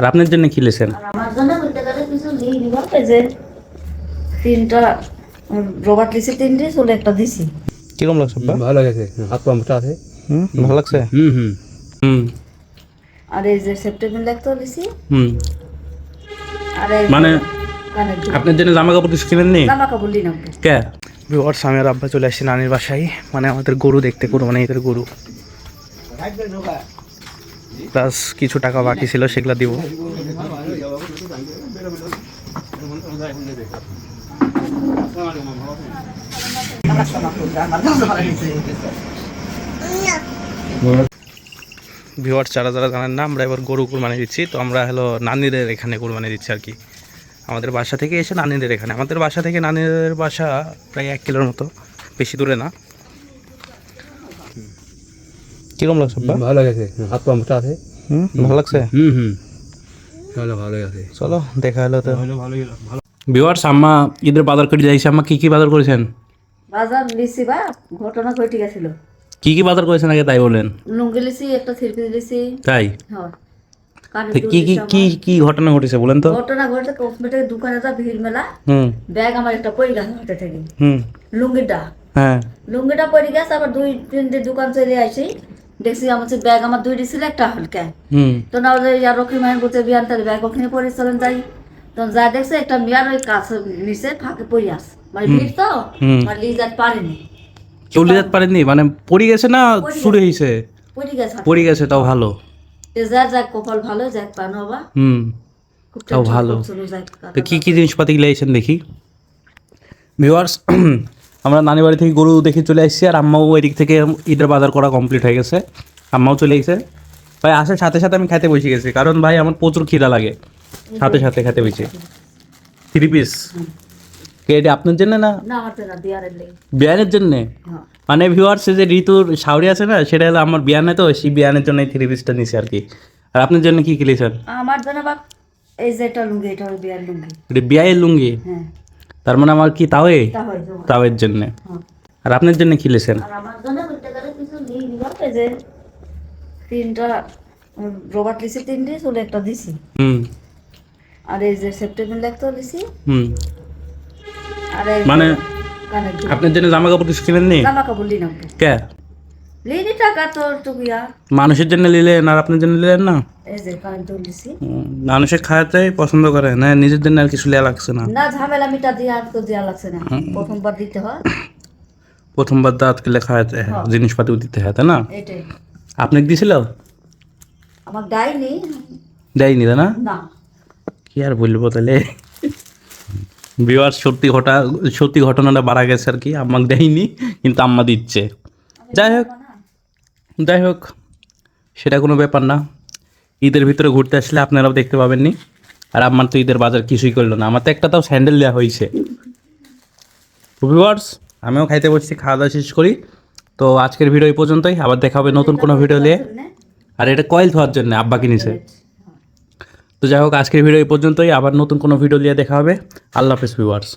আর আপনার জন্য কি লেছেন? আর আমার জন্য বলতে গেলে কিছু নেই নিবার যে তিনটা রবার্ট লিসি তিনটে চলে একটা দিছি। কিরকম লাগছে আব্বা? ভালো লাগছে, হাত পা মোটা আছে। ভালো লাগছে। হুম হুম হুম আর এই যে সেপ্টেম্বর লাগতো লিসি। হুম আর এই মানে কানের দুল। আপনার জন্য জামা কাপড় কিছু কিনেন নি? জামা কাপড় লিনাম কে ভিউয়ার্স, আমি আর আব্বা চলে আসছি নানির বাসায়, মানে আমাদের গরু দেখতে, গরু মানে এদের গরু, প্লাস কিছু টাকা বাকি ছিল সেগুলো দিব। ভিউয়ার্স, যারা যারা জানেন না, আমরা এবার গরু কুরবানি দিচ্ছি। তো আমরা হলো নানিদের এখানে কুরবানি দিচ্ছি আর কি, আমাদের বাসা থেকে এসে নানিদের এখানে। আমাদের বাসা থেকে নানিদের বাসা প্রায় 1 কিলোর মতো, বেশি দূরে না। কিরকম লাগছে আব্বা? ভালো লাগছে, হাত পা মোটা আছে। ভালো লাগছে। হুম হুম ভালো ভালো আছে। চলো দেখা হলো তো। ভালোই ভালো। ভিউয়ার্স, আম্মা ঈদের বাজার করে যাইছে। আম্মা কি কি বাজার করেছেন? বাজার লিসি বা ঘটনা ঘটে গেছিল। কি কি বাজার করেছেন আগে তাই বলেন। লুঙ্গি লিসি, একটা থিরপি লিসি। তাই হ্যাঁ, কানের তো দুল কি কি লিসি কি আমার। কি ঘটনা ঘটেছে বলেন তো? ঘটনা ঘটে কসমেটিক দোকানে যা ভিড় মেলা, হুম ব্যাগ আমার একটা পড়ে গেছে হাতে থেকে, হুম লুঙ্গিটা হ্যাঁ লুঙ্গিটা পড়ে গেছে। আবার দুই তিনটে দোকান চলে আসি, দেখছি আমার যে ব্যাগ আমার দুইটি ছিল, একটা হালকা। হুম তো না ওই আর রকি মায়ের বলতে বিয়ান তার ব্যাগ ওখানে পড়ে চলেন যাই। তখন যা দেখছে একটা মেয়ার ওই কাছ নিচে ফাঁকে পড়ে আস, মানে ভিড় তো মানে লিজ আর পারেনি, চলে যেতে পারেননি, মানে পড়ে গেছে না পড়ে ছুড়ে হয়েছে? পড়ে গেছে হাতে। পড়ে গেছে, তাও ভালো। তো যা যাক কপাল ভালো, যাক পানো বাবা, হুম খুব তাও টেনশন ভালো। করছিল, যাক তো কি কি জিনিসপাতি গিয়েছেন দেখি। ভিউয়ার্স, আমরা নানি বাড়ি থেকে গরু দেখে চলে আসছি, আর আম্মাও এদিক থেকে ঈদের বাজার করা কমপ্লিট হয়ে গেছে, আম্মাও চলে গেছে। ভাই আসার সাথে সাথে আমি খাইতে বসে গেছি, কারণ ভাই আমার প্রচুর খিদা লাগে, সাথে সাথে খেতে বসে। 3 পিস কে এটা আপনার জন্য না না আমার তো না দিয়ারের লেগে। বিয়ানের জন্য? হ্যাঁ, মানে ভিউয়ার্স, যে ঋতুর শাওরি আছে না, সেটা হলো আমার বিয়ানে, তো সেই বিয়ানের জন্য 3 পিসটা নিছি আর কি। আর আপনার জন্য কি কিনেছেন? আমার জন্য বাপ এই যে এটা লুঙ্গি, এটা হলো বিয়ার লুঙ্গি। এটা বিয়ের লুঙ্গি, হ্যাঁ, তার মানে আমার কি তাওয়ে তা হয় জমা। তাওয়ের জন্য। হ্যাঁ, আর আপনার জন্য কি লেছেন? আর আমার জন্য বলতে গেলে কিছু নেই নিবার যে তিনটা রবার্ট লিসি তিনটে চলে একটা দিছি। হুম আর এই যে সেপ্টেম্বর লাগতো লিসি। হুম আর এই মানে কানের দুল। আপনার জন্য জামা কাপড় কিছু কিনেন নি? জামা কাপড় লিনাম কে লিনি টাকা তোর টুকুয়া। মানুষের জন্য নিলেন আর আপনার জন্য নিলেন না? এই যে কানের দুল লিসি। মানুষের খাওয়াতে পছন্দ করে না, নিজের জন্য আর কিছু লেয়া লাগছে না। না ঝামেলা মিটা দিয়ে আর তো দেওয়া লাগছে না, প্রথমবার দিতে হয়। প্রথমবার দাঁত কেলে খাওয়াতে হয়, হ্যাঁ। জিনিসপাতিও দিতে হয়, তাই না? এটাই আপনাকে দিছিল? আমার দেয়নি। দেয়নি, তাই না? না, কি আর বলবো তাহলে। বিবাহ সত্যি ঘটনাটা বাড়া গেছে আর কি, আমাকে দেয়নি কিন্তু আম্মা দিচ্ছে। যাই হোক সেটা কোনো ব্যাপার না। ঈদের ভিতরে ঘুরতে আসলে আপনারাও দেখতে পাবেননি। আর আমার তো ঈদের বাজার কিছুই করলো না, আমার তো একটা তাও স্যান্ডেল দেওয়া হয়েছে। ভিউয়ার্স, আমিও খাইতে বসছি, খাওয়া দাওয়া শেষ করি। তো আজকের ভিডিও এই পর্যন্তই, আবার দেখা হবে নতুন কোনো ভিডিও নিয়ে। আর এটা কয়েল ধোয়ার জন্য আব্বা কিনেছে। তো যাই হোক, আজকের ভিডিও এই পর্যন্তই, আবার নতুন কোনো ভিডিও নিয়ে দেখা হবে। আল্লাহ হাফেজ ভিউয়ার্স।